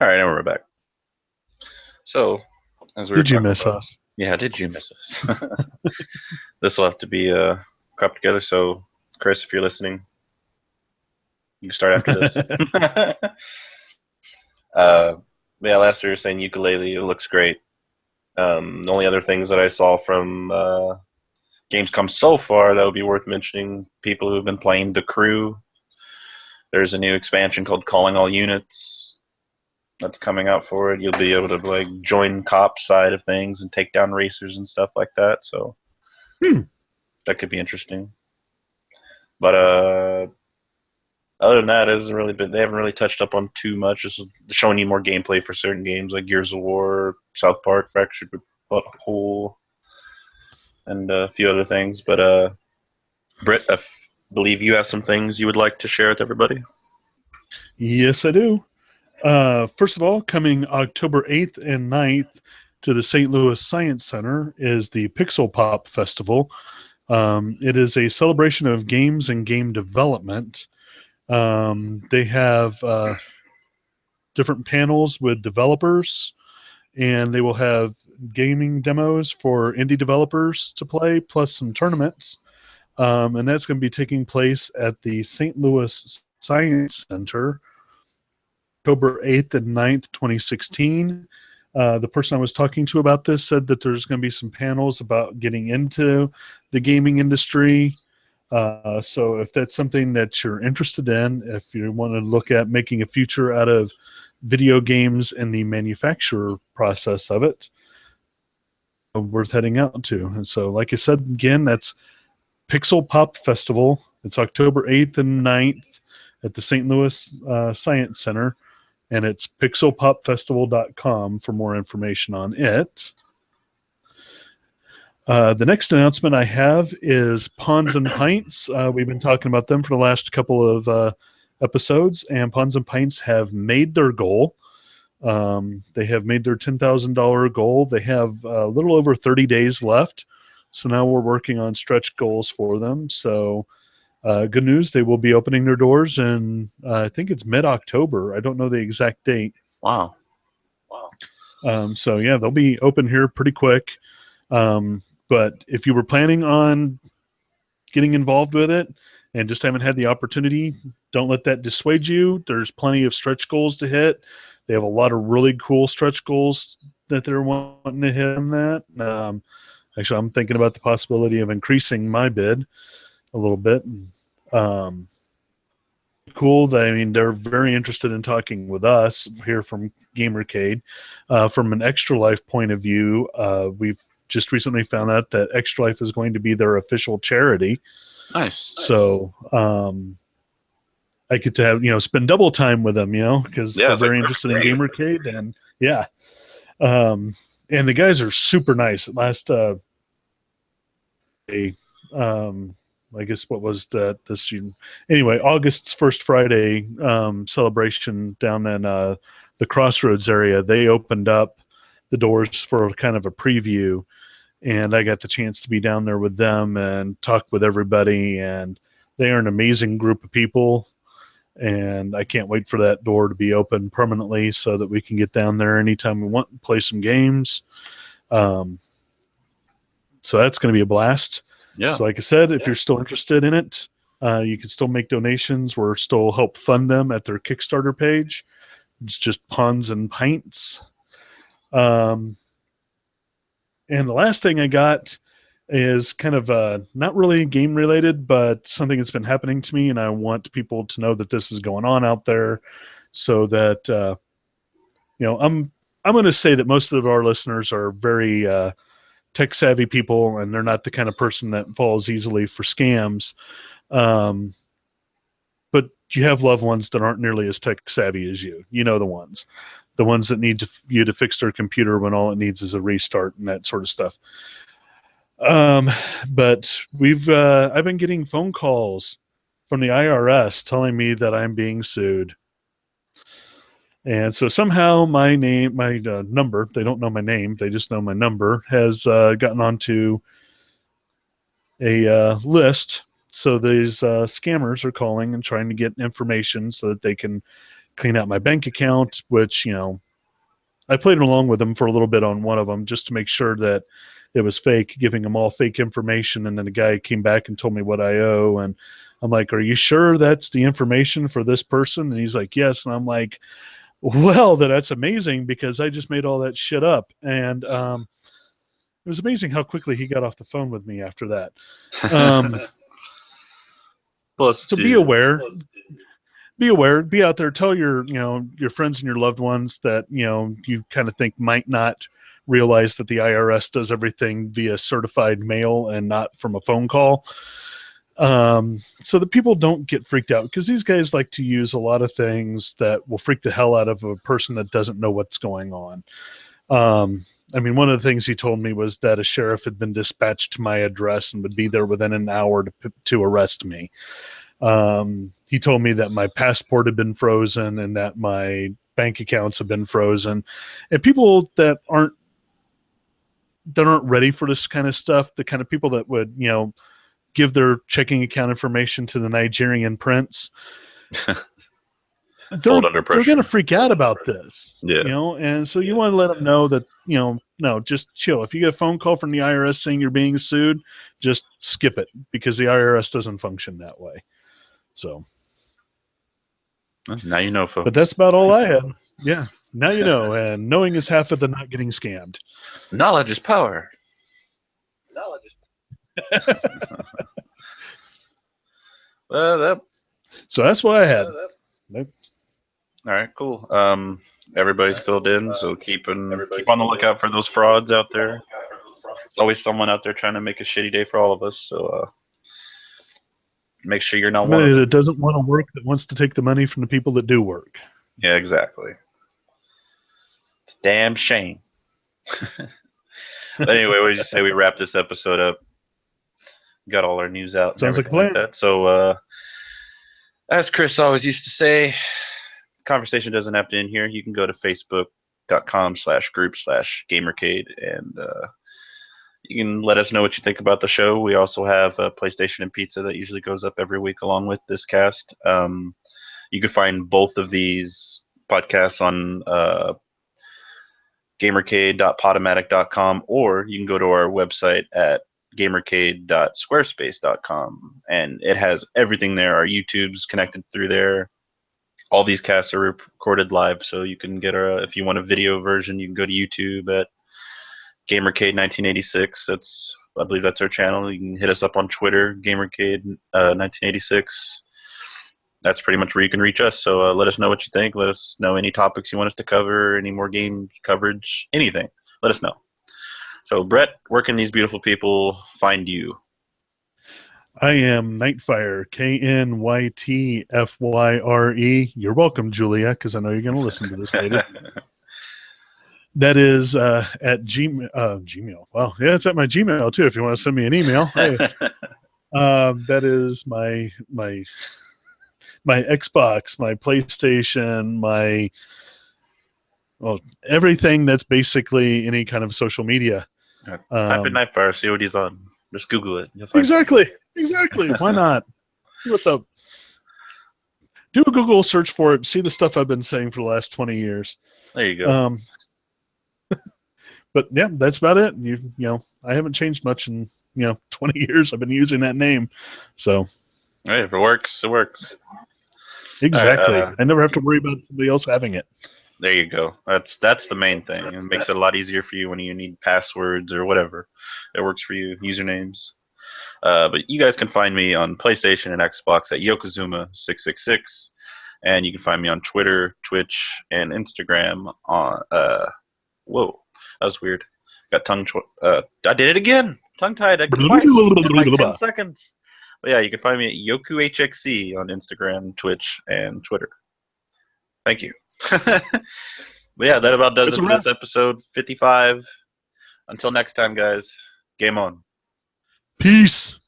All right, now we're back. So, as we were Did you talking miss about, us? yeah, did you miss us? This will have to be cropped together. So, Chris, if you're listening, you can start after this. uh, yeah, last year you were saying ukulele. It looks great. The only other things that I saw from Gamescom so far that would be worth mentioning: people who've been playing The Crew. There's a new expansion called Calling All Units that's coming out for it. You'll be able to like join cop side of things and take down racers and stuff like that. So Hmm. that could be interesting. But other than that, it hasn't really been. They haven't really touched up on too much. Just showing you more gameplay for certain games like Gears of War, South Park, Fractured Butthole, and a few other things. But Britt, I believe you have some things you would like to share with everybody. Yes, I do. First of all, coming October 8th and 9th to the St. Louis Science Center is the Pixel Pop Festival. It is a celebration of games and game development. They have different panels with developers, and they will have gaming demos for indie developers to play, plus some tournaments. And that's going to be taking place at the St. Louis Science Center, October 8th and 9th, 2016. The person I was talking to about this said that there's going to be some panels about getting into the gaming industry. So if that's something that you're interested in, if you want to look at making a future out of video games and the manufacturer process of it, worth heading out to. And so, like I said, again, that's Pixel Pop Festival. It's October 8th and 9th at the St. Louis Science Center, and it's pixelpopfestival.com for more information on it. The next announcement I have is Pawns and Pints. We've been talking about them for the last couple of episodes, and Pawns and Pints have made their goal. They have made their $10,000 goal. They have a little over 30 days left. So now we're working on stretch goals for them. So good news, they will be opening their doors in, I think it's mid-October. I don't know the exact date. Wow. So yeah, they'll be open here pretty quick. But if you were planning on getting involved with it and just haven't had the opportunity, don't let that dissuade you. There's plenty of stretch goals to hit. They have a lot of really cool stretch goals that they're wanting to hit on that. Actually, I'm thinking about the possibility of increasing my bid a little bit. Um, cool. I mean, they're very interested in talking with us here from GamerCade. From an Extra Life point of view, we've just recently found out that Extra Life is going to be their official charity. Nice. So I get to have, spend double time with them, because Yeah, they're it's like very interested in GamerCade. And yeah. And the guys are super nice. Last I guess what was that this year? Anyway, August's first Friday celebration down in the Crossroads area, they opened up the doors for kind of a preview, and I got the chance to be down there with them and talk with everybody, and they are an amazing group of people, and I can't wait for that door to be open permanently so that we can get down there anytime we want and play some games. So that's going to be a blast. Yeah. So like I said, if you're still interested in it, you can still make donations. We're still help fund them at their Kickstarter page. It's just Pawns and Pints. And the last thing I got is kind of not really game related, but something that's been happening to me, and I want people to know that this is going on out there, so that I'm going to say that most of our listeners are very tech savvy people, and they're not the kind of person that falls easily for scams. Um, but you have loved ones that aren't nearly as tech savvy as you. You know the ones that need you to fix their computer when all it needs is a restart and that sort of stuff. But I've been getting phone calls from the IRS telling me that I'm being sued. And so somehow my number, they don't know my name, they just know my number, has gotten onto a list. So these scammers are calling and trying to get information so that they can clean out my bank account, which, I played along with them for a little bit on one of them just to make sure that it was fake, giving them all fake information. And then the guy came back and told me what I owe. And I'm like, are you sure that's the information for this person? And he's like, yes. And I'm like, well, that's amazing because I just made all that shit up. And it was amazing how quickly he got off the phone with me after that. So be aware. Be aware. Be out there. Tell your friends and your loved ones that you kind of think might not realize that the IRS does everything via certified mail and not from a phone call. So that people don't get freaked out, because these guys like to use a lot of things that will freak the hell out of a person that doesn't know what's going on. I mean, one of the things he told me was that a sheriff had been dispatched to my address and would be there within an hour to arrest me. He told me that my passport had been frozen and that my bank accounts have been frozen. And people that aren't ready for this kind of stuff, the kind of people that would, give their checking account information to the Nigerian prince, Hold under pressure. They're going to freak out about this. Yeah. And so you want to let them know that, no, just chill. If you get a phone call from the IRS saying you're being sued, just skip it, because the IRS doesn't function that way. So now you know, folks. But that's about all I had. Yeah. Now you know, and knowing is half of the not getting scammed. Knowledge is power. So that's what I had. All right, cool. Everybody's filled in, so keep on the lookout for those frauds out there. There's always someone out there trying to make a shitty day for all of us. So make sure you're not one of them. That doesn't want to work, that wants to take the money from the people that do work. Yeah, exactly. It's a damn shame. But anyway, what did you say we wrap this episode up? Got all our news out. Sounds like a plan. That. So, as Chris always used to say, the conversation doesn't have to end here. You can go to facebook.com/group/GamerCade, and you can let us know what you think about the show. We also have a PlayStation and Pizza that usually goes up every week along with this cast. You can find both of these podcasts on GamerCade.podomatic.com, or you can go to our website at GamerCade.squarespace.com, and it has everything there. Our YouTube's connected through there. All these casts are recorded live, so you can get if you want a video version, you can go to YouTube at GamerCade 1986. I believe that's our channel. You can hit us up on Twitter, GamerCade 1986. That's pretty much where you can reach us. So let us know what you think. Let us know any topics you want us to cover, any more game coverage, anything. Let us know. So, Brett, where can these beautiful people find you? I am Nightfire, KNYTFYRE. You're welcome, Julia, because I know you're going to listen to this later. That is at Gmail. Well, yeah, it's at my Gmail, too, if you want to send me an email. Hey. That is my Xbox, my PlayStation, everything that's basically any kind of social media. Type in Nightfire, see what he's on. Just Google it. Exactly. Why not? What's up? Do a Google search for it. See the stuff I've been saying for the last 20 years. There you go. But yeah, that's about it. You know, I haven't changed much in 20 years. I've been using that name, so. Hey, if it works, it works. Exactly. I never have to worry about somebody else having it. There you go. That's the main thing. It makes it a lot easier for you when you need passwords or whatever. It works for you, usernames. But you guys can find me on PlayStation and Xbox at Yokozuna666, and you can find me on Twitter, Twitch, and Instagram on. Whoa, that was weird. Got tongue. I did it again. Tongue tied twice in like 10 seconds. But yeah, you can find me at YokuHXC on Instagram, Twitch, and Twitter. Thank you. But yeah, that about does it for this episode 55. Until next time, guys, game on. Peace.